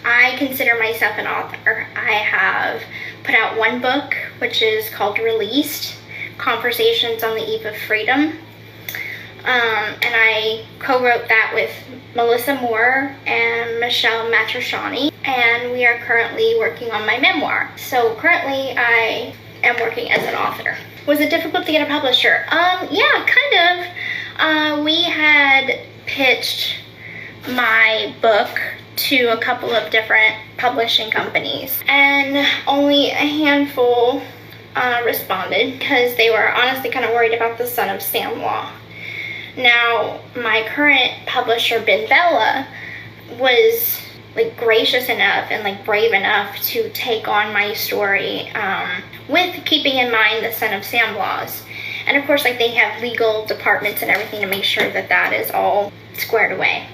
I consider myself an author. I have put out one book, which is called Released, Conversations on the Eve of Freedom. And I co-wrote that with Melissa Moore and Michelle Matrashani, and we are currently working on my memoir. So currently I am working as an author. Was it difficult to get a publisher? Yeah, kind of. We had pitched my book to a couple of different publishing companies, and only a handful responded because they were honestly kind of worried about the Son of Sam law. Now, my current publisher, Ben Bella, was gracious enough and brave enough to take on my story, with keeping in mind the Son of Sam laws. And of course, they have legal departments and everything to make sure that that is all squared away.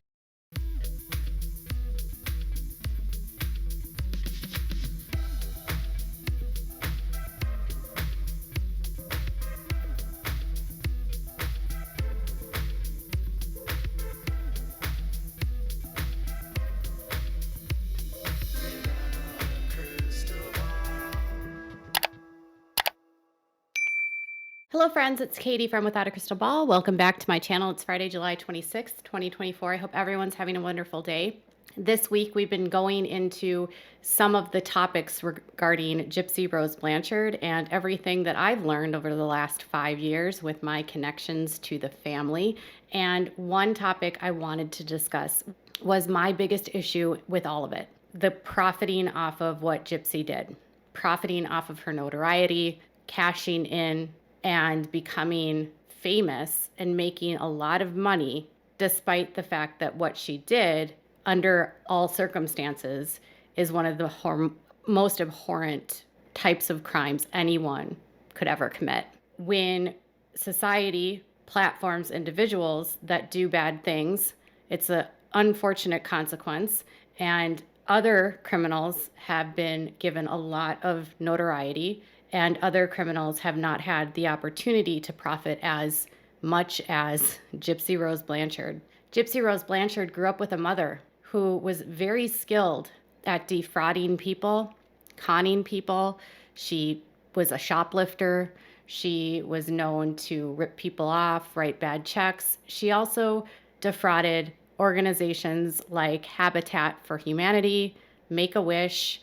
Hello friends, it's Katie from Without a Crystal Ball. Welcome back to my channel. It's Friday, July 26th, 2024. I hope everyone's having a wonderful day. This week we've been going into some of the topics regarding Gypsy Rose Blanchard and everything that I've learned over the last 5 years with my connections to the family. And one topic I wanted to discuss was my biggest issue with all of it: the profiting off of what Gypsy did, profiting off of her notoriety, cashing in, and becoming famous and making a lot of money, despite the fact that what she did under all circumstances is one of the most abhorrent types of crimes anyone could ever commit. When society platforms individuals that do bad things, it's an unfortunate consequence, and other criminals have been given a lot of notoriety, and other criminals have not had the opportunity to profit as much as Gypsy Rose Blanchard. Gypsy Rose Blanchard grew up with a mother who was very skilled at defrauding people, conning people. She was a shoplifter. She was known to rip people off, write bad checks. She also defrauded organizations like Habitat for Humanity, Make-A-Wish,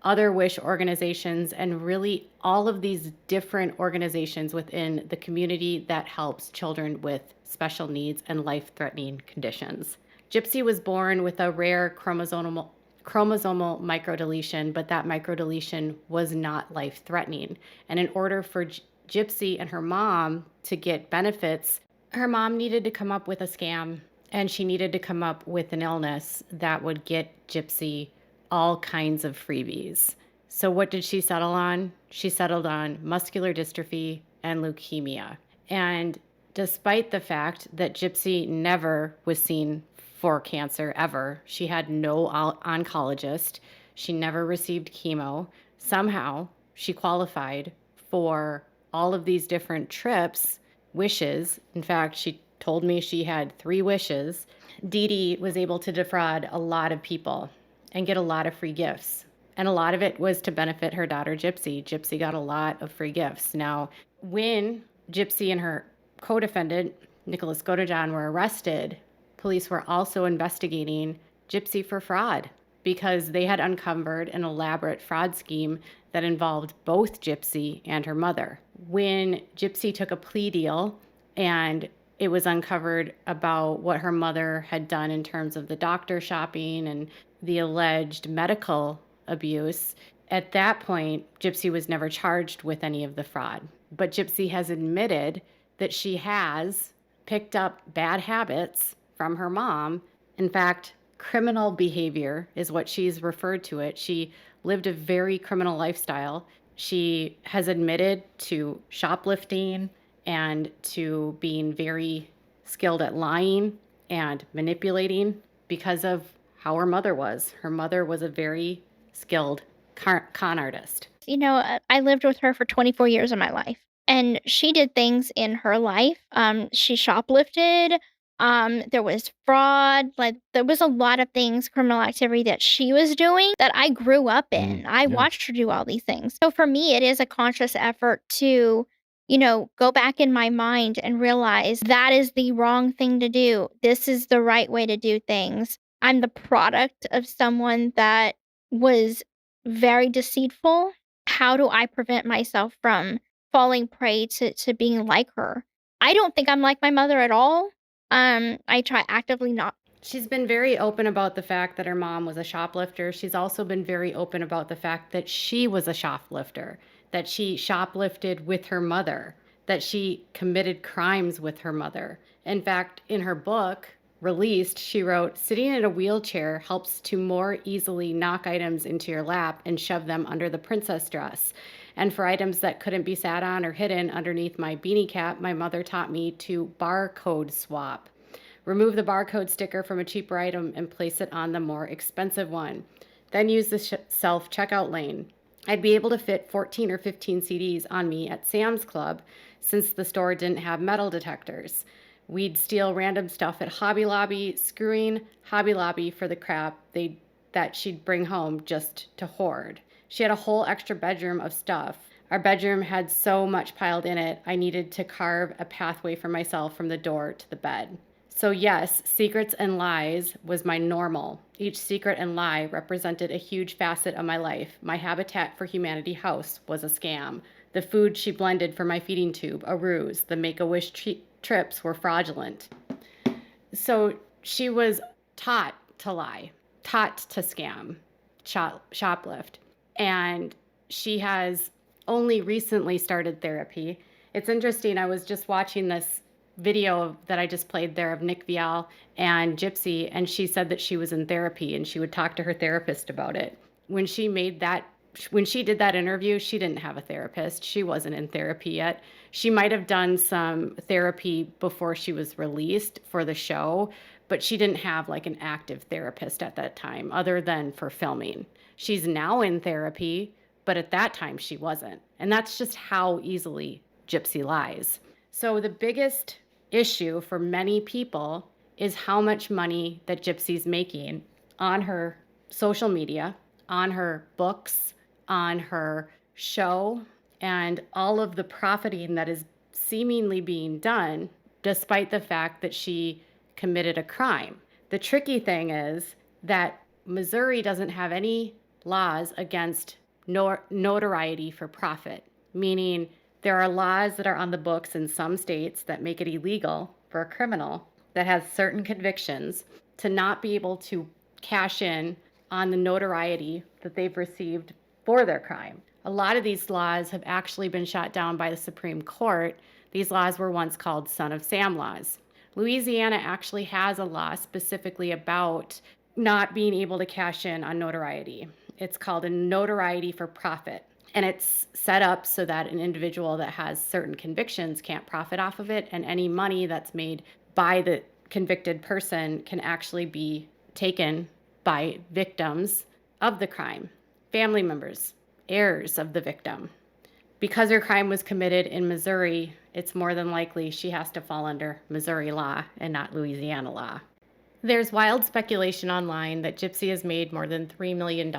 other wish organizations, and really all of these different organizations within the community that helps children with special needs and life-threatening conditions. Gypsy was born with a rare chromosomal microdeletion, but that microdeletion was not life-threatening. And in order for Gypsy and her mom to get benefits, her mom needed to come up with a scam, and she needed to come up with an illness that would get Gypsy all kinds of freebies. So what did she settle on? She settled on muscular dystrophy and leukemia. And despite the fact that Gypsy never was seen for cancer ever, she had no oncologist, she never received chemo, somehow she qualified for all of these different trips, wishes. In fact, she told me she had 3 wishes. Dee Dee was able to defraud a lot of people and get a lot of free gifts. And a lot of it was to benefit her daughter, Gypsy. Gypsy got a lot of free gifts. Now, when Gypsy and her co-defendant, Nicholas Godejohn, were arrested, police were also investigating Gypsy for fraud because they had uncovered an elaborate fraud scheme that involved both Gypsy and her mother. When Gypsy took a plea deal and it was uncovered about what her mother had done in terms of the doctor shopping and the alleged medical abuse, at that point, Gypsy was never charged with any of the fraud. But Gypsy has admitted that she has picked up bad habits from her mom. In fact, criminal behavior is what she's referred to it. She lived a very criminal lifestyle. She has admitted to shoplifting and to being very skilled at lying and manipulating because of how her mother was. Her mother was a very skilled con artist. I lived with her for 24 years of my life, and she did things in her life. She shoplifted. There was fraud, like, there was a lot of things, criminal activity that she was doing that I grew up in. I Yeah. watched her do all these things. So for me, it is a conscious effort to, go back in my mind and realize that is the wrong thing to do. This is the right way to do things. I'm the product of someone that was very deceitful. How do I prevent myself from falling prey to being like her? I don't think I'm like my mother at all. I try actively not. She's been very open about the fact that her mom was a shoplifter. She's also been very open about the fact that she was a shoplifter, that she shoplifted with her mother, that she committed crimes with her mother. In fact, in her book, Released, she wrote, "Sitting in a wheelchair helps to more easily knock items into your lap and shove them under the princess dress. And for items that couldn't be sat on or hidden underneath my beanie cap, my mother taught me to barcode swap. Remove the barcode sticker from a cheaper item and place it on the more expensive one. Then use the self-checkout lane. I'd be able to fit 14 or 15 CDs on me at Sam's Club since the store didn't have metal detectors. We'd steal random stuff at Hobby Lobby, screwing Hobby Lobby for the crap that she'd bring home just to hoard. She had a whole extra bedroom of stuff. Our bedroom had so much piled in it, I needed to carve a pathway for myself from the door to the bed." So yes, secrets and lies was my normal. Each secret and lie represented a huge facet of my life. My Habitat for Humanity house was a scam. The food she blended for my feeding tube, a ruse. The Make-A-Wish trips were fraudulent. So she was taught to lie, taught to scam, shoplift. And she has only recently started therapy. It's interesting, I was just watching this video that I just played there of Nick Vial and Gypsy, and she said that she was in therapy and she would talk to her therapist about it. When she did that interview, she didn't have a therapist. She wasn't in therapy yet. She might have done some therapy before she was released for the show, but she didn't have like an active therapist at that time other than for filming. She's now in therapy, but at that time she wasn't. And that's just how easily Gypsy lies. So the biggest issue for many people is how much money that Gypsy's making on her social media, on her books, on her show, and all of the profiting that is seemingly being done despite the fact that she committed a crime. The tricky thing is that Missouri doesn't have any laws against notoriety for profit, meaning there are laws that are on the books in some states that make it illegal for a criminal that has certain convictions to not be able to cash in on the notoriety that they've received for their crime. A lot of these laws have actually been shot down by the Supreme Court. These laws were once called Son of Sam laws. Louisiana actually has a law specifically about not being able to cash in on notoriety. It's called a notoriety for profit. And it's set up so that an individual that has certain convictions can't profit off of it, and any money that's made by the convicted person can actually be taken by victims of the crime, family members, heirs of the victim. Because her crime was committed in Missouri, it's more than likely she has to fall under Missouri law and not Louisiana law. There's wild speculation online that Gypsy has made more than $3 million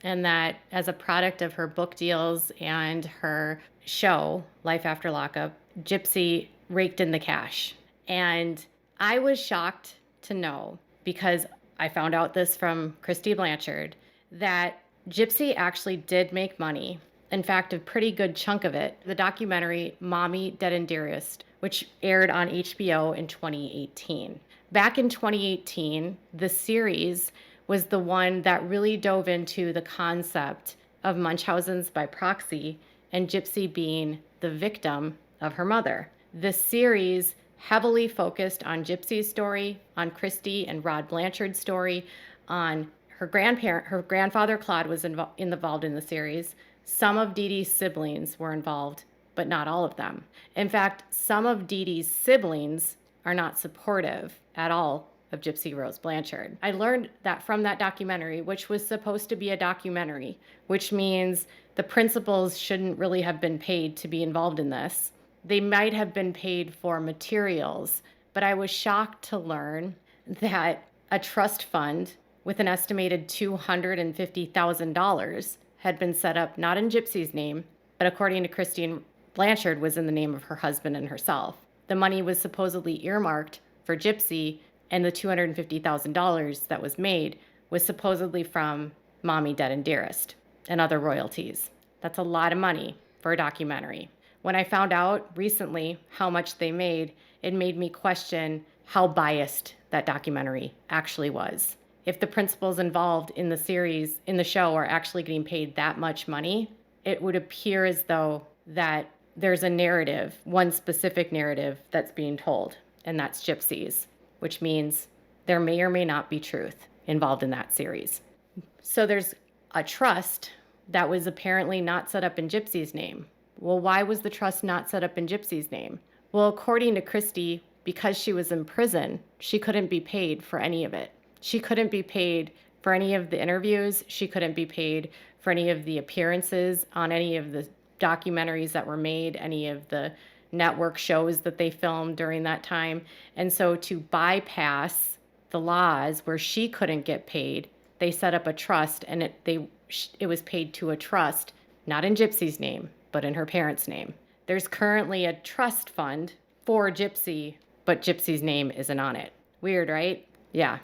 and that as a product of her book deals and her show, Life After Lockup, Gypsy raked in the cash. And I was shocked to know, because I found out this from Christy Blanchard, that Gypsy actually did make money. In fact, a pretty good chunk of it. The documentary Mommy Dead and Dearest, which aired on HBO in 2018. Back in 2018, the series was the one that really dove into the concept of Munchausen's by proxy and Gypsy being the victim of her mother. The series heavily focused on Gypsy's story, on Christy and Rod Blanchard's story, on her grandfather Claude was involved in the series. Some of Dee Dee's siblings were involved, but not all of them. In fact, some of Dee Dee's siblings are not supportive at all of Gypsy Rose Blanchard. I learned that from that documentary, which was supposed to be a documentary, which means the principals shouldn't really have been paid to be involved in this. They might have been paid for materials, but I was shocked to learn that a trust fund with an estimated $250,000 had been set up not in Gypsy's name, but according to Christine Blanchard, was in the name of her husband and herself. The money was supposedly earmarked for Gypsy, and the $250,000 that was made was supposedly from Mommy, Dead and Dearest and other royalties. That's a lot of money for a documentary. When I found out recently how much they made, it made me question how biased that documentary actually was. If the principals involved in the series, in the show, are actually getting paid that much money, it would appear as though that there's a narrative, one specific narrative that's being told, and that's Gypsy's, which means there may or may not be truth involved in that series. So there's a trust that was apparently not set up in Gypsy's name. Well, why was the trust not set up in Gypsy's name? Well, according to Christy, because she was in prison, she couldn't be paid for any of it. She couldn't be paid for any of the interviews. She couldn't be paid for any of the appearances on any of the documentaries that were made, any of the network shows that they filmed during that time. And so to bypass the laws where she couldn't get paid, they set up a trust, and it was paid to a trust, not in Gypsy's name, but in her parents' name. There's currently a trust fund for Gypsy, but Gypsy's name isn't on it. Weird, right? Yeah.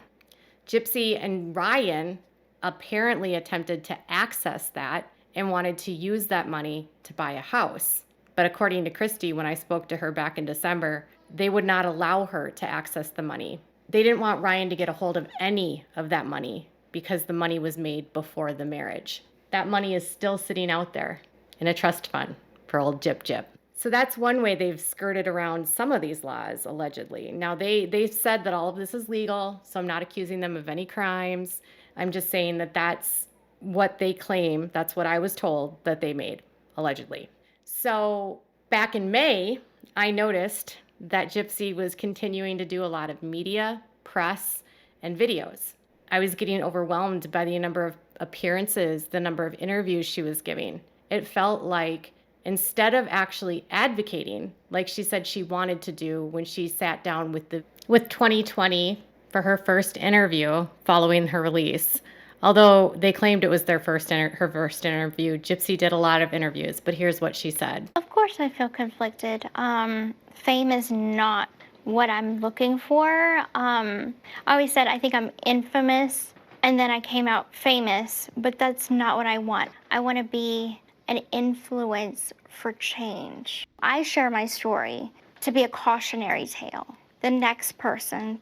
Gypsy and Ryan apparently attempted to access that and wanted to use that money to buy a house. But according to Christy, when I spoke to her back in December, they would not allow her to access the money. They didn't want Ryan to get a hold of any of that money because the money was made before the marriage. That money is still sitting out there in a trust fund for old Gyp Gyp. So that's one way they've skirted around some of these laws, allegedly. Now, they've said that all of this is legal, so I'm not accusing them of any crimes. I'm just saying that that's what they claim. That's what I was told that they made, allegedly. So back in May, I noticed that Gypsy was continuing to do a lot of media, press, and videos. I was getting overwhelmed by the number of appearances, the number of interviews she was giving. It felt like instead of actually advocating, like she said she wanted to do when she sat down with 2020 for her first interview following her release. Although they claimed it was her first interview, Gypsy did a lot of interviews, but here's what she said. Of course I feel conflicted. Fame is not what I'm looking for. I always said I think I'm infamous, and then I came out famous, but that's not what I want. I want to be an influence for change. I share my story to be a cautionary tale. The next person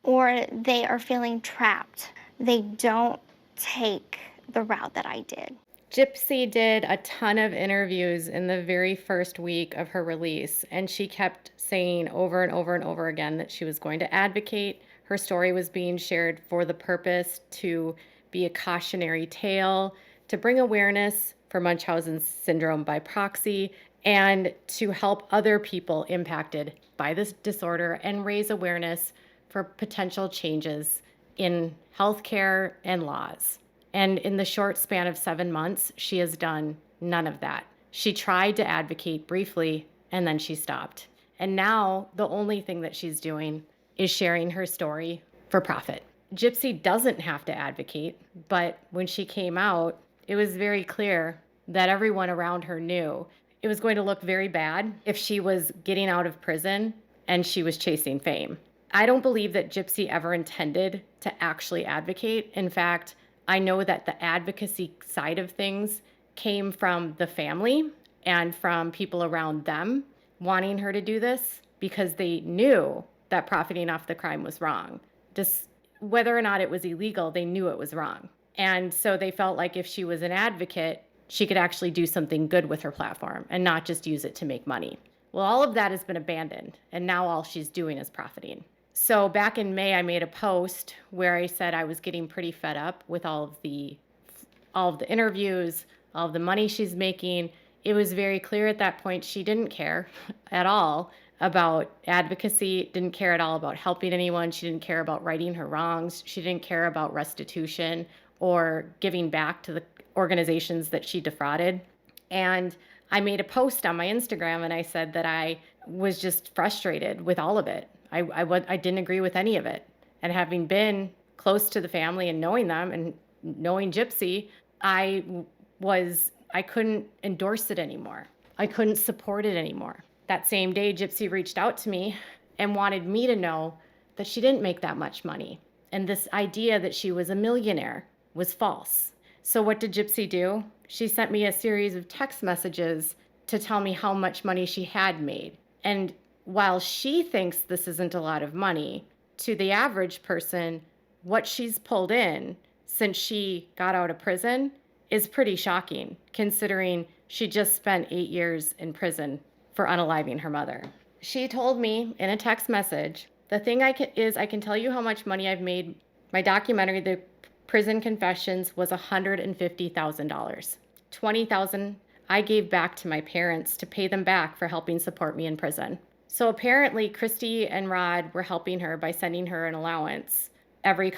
or they are feeling trapped, they don't take the route that I did. Gypsy did a ton of interviews in the very first week of her release, and she kept saying over and over and over again that she was going to advocate. Her story was being shared for the purpose to be a cautionary tale, to bring awareness for Munchausen syndrome by proxy, and to help other people impacted by this disorder and raise awareness for potential changes in healthcare and laws. And in the short span of 7 months, she has done none of that. She tried to advocate briefly, and then she stopped. And now the only thing that she's doing is sharing her story for profit. Gypsy doesn't have to advocate, but when she came out, it was very clear that everyone around her knew it was going to look very bad if she was getting out of prison and she was chasing fame. I don't believe that Gypsy ever intended to actually advocate. In fact, I know that the advocacy side of things came from the family and from people around them wanting her to do this because they knew that profiting off the crime was wrong. Just whether or not it was illegal, they knew it was wrong. And so they felt like if she was an advocate, she could actually do something good with her platform and not just use it to make money. Well, all of that has been abandoned, and now all she's doing is profiting. So back in May, I made a post where I said I was getting pretty fed up with all of the interviews, all of the money she's making. It was very clear at that point she didn't care at all about advocacy, didn't care at all about helping anyone. She didn't care about righting her wrongs. She didn't care about restitution or giving back to the organizations that she defrauded. And I made a post on my Instagram and I said that I was just frustrated with all of it. I didn't agree with any of it. And having been close to the family and knowing them and knowing Gypsy, I couldn't endorse it anymore. I couldn't support it anymore. That same day, Gypsy reached out to me and wanted me to know that she didn't make that much money. And this idea that she was a millionaire was false. So what did Gypsy do? She sent me a series of text messages to tell me how much money she had made. And while she thinks this isn't a lot of money, to the average person, what she's pulled in since she got out of prison is pretty shocking, considering she just spent 8 years in prison for unaliving her mother. She told me in a text message, the thing I can tell you how much money I've made. My documentary, The Prison Confessions, was $150,000. $20,000 I gave back to my parents to pay them back for helping support me in prison. So apparently Christy and Rod were helping her by sending her an allowance every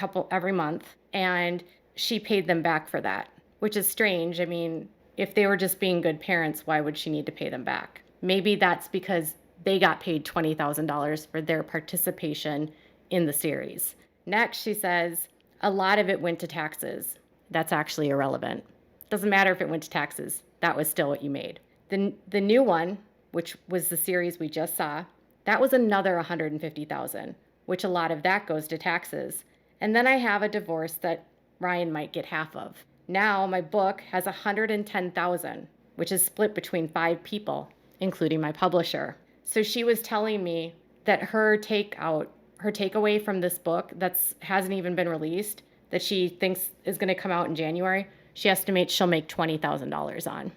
month, and she paid them back for that, which is strange. I mean, if they were just being good parents, why would she need to pay them back? Maybe that's because they got paid $20,000 for their participation in the series. Next, she says, a lot of it went to taxes. That's actually irrelevant. Doesn't matter if it went to taxes. That was still what you made. The new one, which was the series we just saw, that was another $150,000, which a lot of that goes to taxes. And then I have a divorce that Ryan might get half of. Now my book has $110,000, which is split between 5 people, including my publisher. So she was telling me that her takeaway from this book that hasn't even been released, that she thinks is going to come out in January, she estimates she'll make $20,000 on.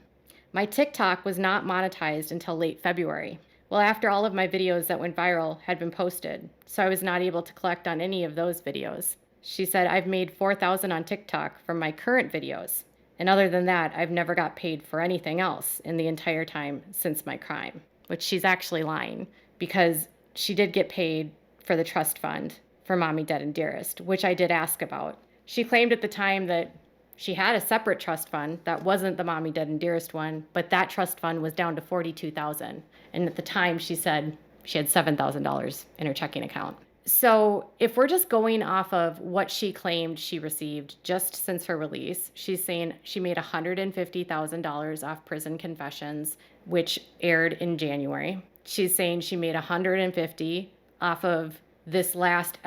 My TikTok was not monetized until late February. Well, after all of my videos that went viral had been posted, so I was not able to collect on any of those videos. She said, I've made $4,000 on TikTok from my current videos. And other than that, I've never got paid for anything else in the entire time since my crime, which she's actually lying, because she did get paid for the trust fund for Mommy Dead and Dearest, which I did ask about. She claimed at the time that she had a separate trust fund that wasn't the Mommy Dead and Dearest one, but that trust fund was down to $42,000. And at the time she said she had $7,000 in her checking account. So if we're just going off of what she claimed she received just since her release, she's saying she made $150,000 off Prison Confessions, which aired in January. She's saying she made $150,000 off of this last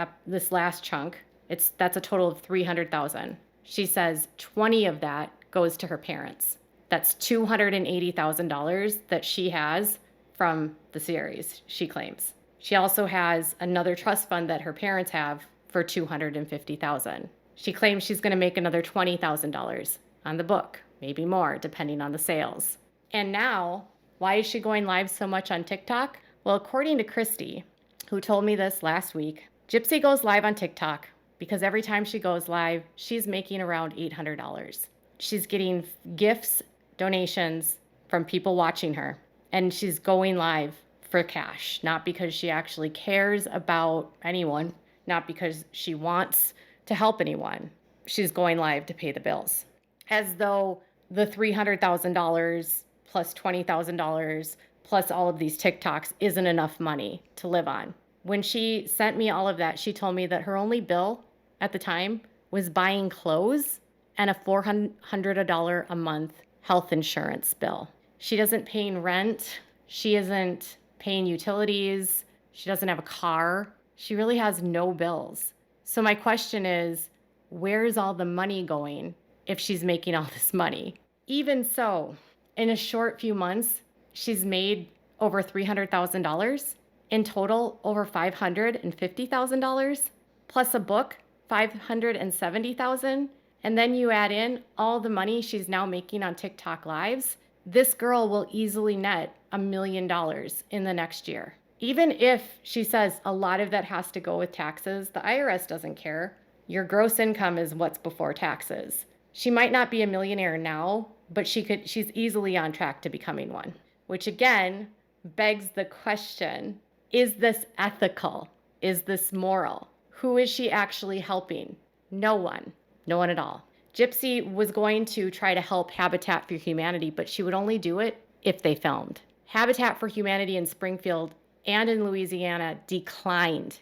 chunk. That's a total of $300,000. She says 20 of that goes to her parents. That's $280,000 that she has from the series, she claims. She also has another trust fund that her parents have for $250,000. She claims she's going to make another $20,000 on the book, maybe more, depending on the sales. And now, why is she going live so much on TikTok? Well, according to Christy, who told me this last week, Gypsy goes live on TikTok because every time she goes live, she's making around $800. She's getting gifts, donations from people watching her, and she's going live for cash, not because she actually cares about anyone, not because she wants to help anyone. She's going live to pay the bills. As though the $300,000 plus $20,000 plus all of these TikToks isn't enough money to live on. When she sent me all of that, she told me that her only bill at the time was buying clothes and a $400 a month health insurance bill. She doesn't pay rent. She isn't paying utilities. She doesn't have a car. She really has no bills. So my question is, where's all the money going if she's making all this money? Even so, in a short few months, she's made over $300,000. In total, over $550,000, plus a book, $570,000. And then you add in all the money she's now making on TikTok lives. This girl will easily net $1 million in the next year. Even if she says a lot of that has to go with taxes, the IRS doesn't care. Your gross income is what's before taxes. She might not be a millionaire now, but she's easily on track to becoming one. Which again begs the question, is this ethical? Is this moral? Who is she actually helping? No one. No one at all. Gypsy was going to try to help Habitat for Humanity, but she would only do it if they filmed. Habitat for Humanity in Springfield and in Louisiana declined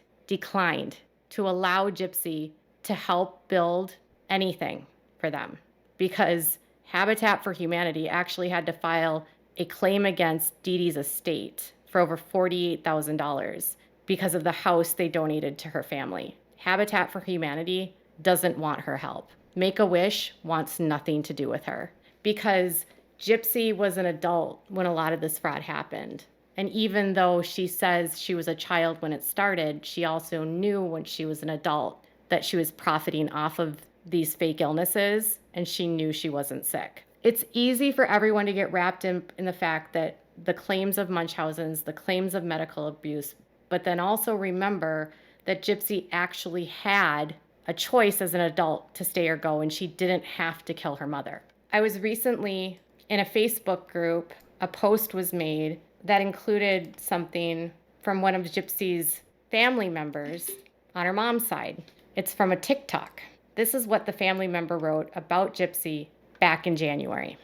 to allow Gypsy to help build anything for them, because Habitat for Humanity actually had to file a claim against Dee Dee's estate for over $48,000 because of the house they donated to her family. Habitat for Humanity doesn't want her help. Make-A-Wish wants nothing to do with her, because Gypsy was an adult when a lot of this fraud happened. And even though she says she was a child when it started, she also knew when she was an adult that she was profiting off of these fake illnesses, and she knew she wasn't sick. It's easy for everyone to get wrapped in the fact that the claims of Munchausen's, the claims of medical abuse, but then also remember that Gypsy actually had a choice as an adult to stay or go, and she didn't have to kill her mother. I was recently in a Facebook group, a post was made that included something from one of Gypsy's family members on her mom's side. It's from a TikTok. This is what the family member wrote about Gypsy back in January.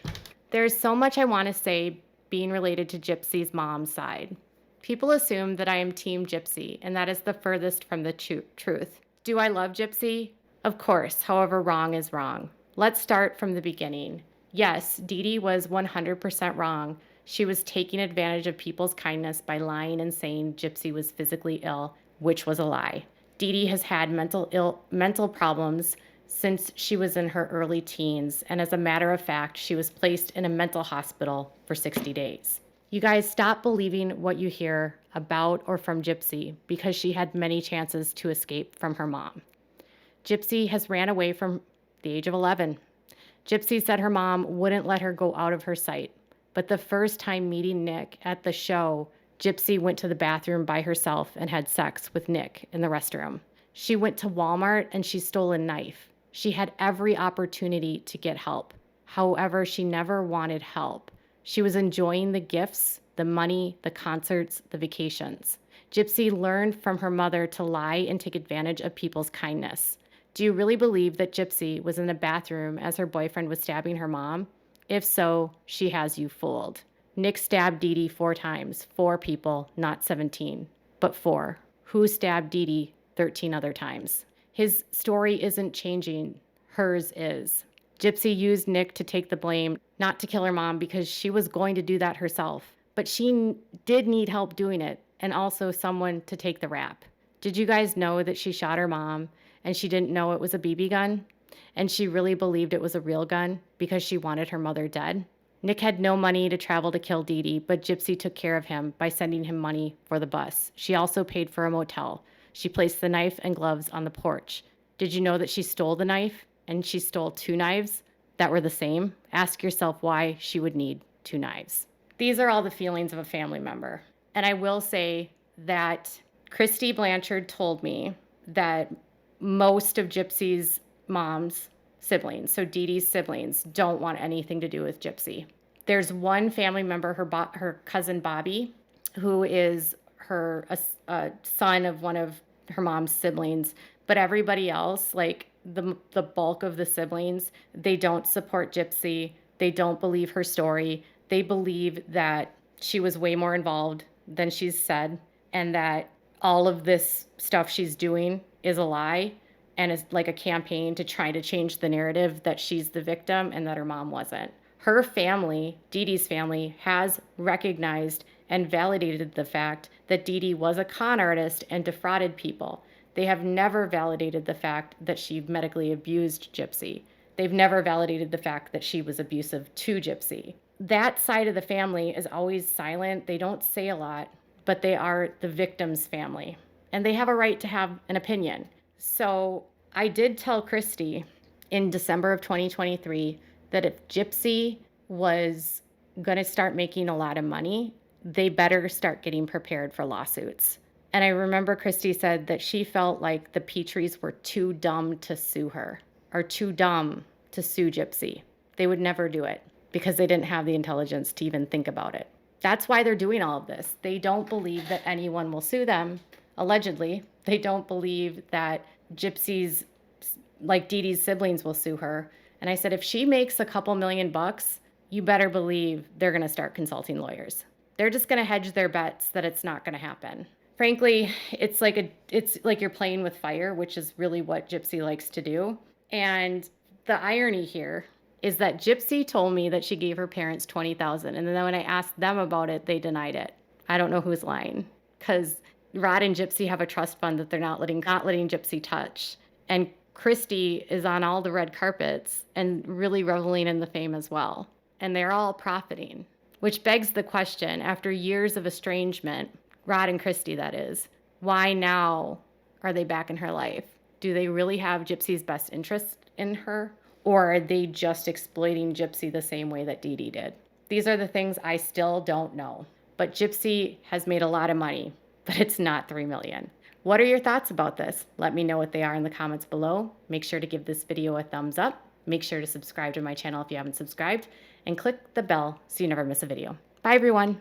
There's so much I want to say being related to Gypsy's mom's side. People assume that I am Team Gypsy, and that is the furthest from the truth. Do I love Gypsy? Of course, however, wrong is wrong. Let's start from the beginning. Yes, Dee Dee was 100% wrong. She was taking advantage of people's kindness by lying and saying Gypsy was physically ill, which was a lie. Dee Dee has had mental problems since she was in her early teens, and as a matter of fact, she was placed in a mental hospital for 60 days. You guys, stop believing what you hear about or from Gypsy, because she had many chances to escape from her mom. Gypsy has ran away from the age of 11. Gypsy said her mom wouldn't let her go out of her sight. But the first time meeting Nick at the show, Gypsy went to the bathroom by herself and had sex with Nick in the restroom. She went to Walmart and she stole a knife. She had every opportunity to get help. However, she never wanted help. She was enjoying the gifts, the money, the concerts, the vacations. Gypsy learned from her mother to lie and take advantage of people's kindness. Do you really believe that Gypsy was in the bathroom as her boyfriend was stabbing her mom? If so, she has you fooled. Nick stabbed Dee Dee 4 times. 4 people, not 17, but 4. Who stabbed Dee Dee 13 other times? His story isn't changing. Hers is. Gypsy used Nick to take the blame, not to kill her mom, because she was going to do that herself. But she did need help doing it, and also someone to take the rap. Did you guys know that she shot her mom and she didn't know it was a BB gun? And she really believed it was a real gun because she wanted her mother dead? Nick had no money to travel to kill Dee Dee, but Gypsy took care of him by sending him money for the bus. She also paid for a motel. She placed the knife and gloves on the porch. Did you know that she stole the knife and she stole 2 knives that were the same? Ask yourself why she would need 2 knives. These are all the feelings of a family member. And I will say that Christy Blanchard told me that most of Gypsy's mom's siblings, so Dee Dee's siblings, don't want anything to do with Gypsy. There's one family member, her cousin Bobby, who is a son of one of her mom's siblings, but everybody else, like the bulk of the siblings, they don't support Gypsy. They don't believe her story. They believe that she was way more involved than she's said, and that all of this stuff she's doing is a lie and is like a campaign to try to change the narrative that she's the victim and that her mom wasn't. Her family, Dee Dee's family, has recognized and validated the fact that Dee Dee was a con artist and defrauded people. They have never validated the fact that she medically abused Gypsy. They've never validated the fact that she was abusive to Gypsy. That side of the family is always silent. They don't say a lot, but they are the victim's family, and they have a right to have an opinion. So I did tell Christy in December of 2023 that if Gypsy was going to start making a lot of money, they better start getting prepared for lawsuits. And I remember Christy said that she felt like the Petries were too dumb to sue her, or too dumb to sue Gypsy. They would never do it because they didn't have the intelligence to even think about it. That's why they're doing all of this. They don't believe that anyone will sue them, allegedly. They don't believe that Gypsy's, like Dee Dee's siblings, will sue her. And I said, if she makes a couple $1 million, you better believe they're going to start consulting lawyers. They're just going to hedge their bets that it's not going to happen. Frankly, it's like you're playing with fire, which is really what Gypsy likes to do. And the irony here is that Gypsy told me that she gave her parents $20,000, and then when I asked them about it, they denied it. I don't know who's lying, because Rod and Gypsy have a trust fund that they're not letting Gypsy touch. And Christy is on all the red carpets and really reveling in the fame as well. And they're all profiting, which begs the question, after years of estrangement, Rod and Christy, that is, why now are they back in her life? Do they really have Gypsy's best interest in her? Or are they just exploiting Gypsy the same way that Dee Dee did? These are the things I still don't know. But Gypsy has made a lot of money, but it's not $3 million. What are your thoughts about this? Let me know what they are in the comments below. Make sure to give this video a thumbs up. Make sure to subscribe to my channel if you haven't subscribed, and click the bell so you never miss a video. Bye, everyone.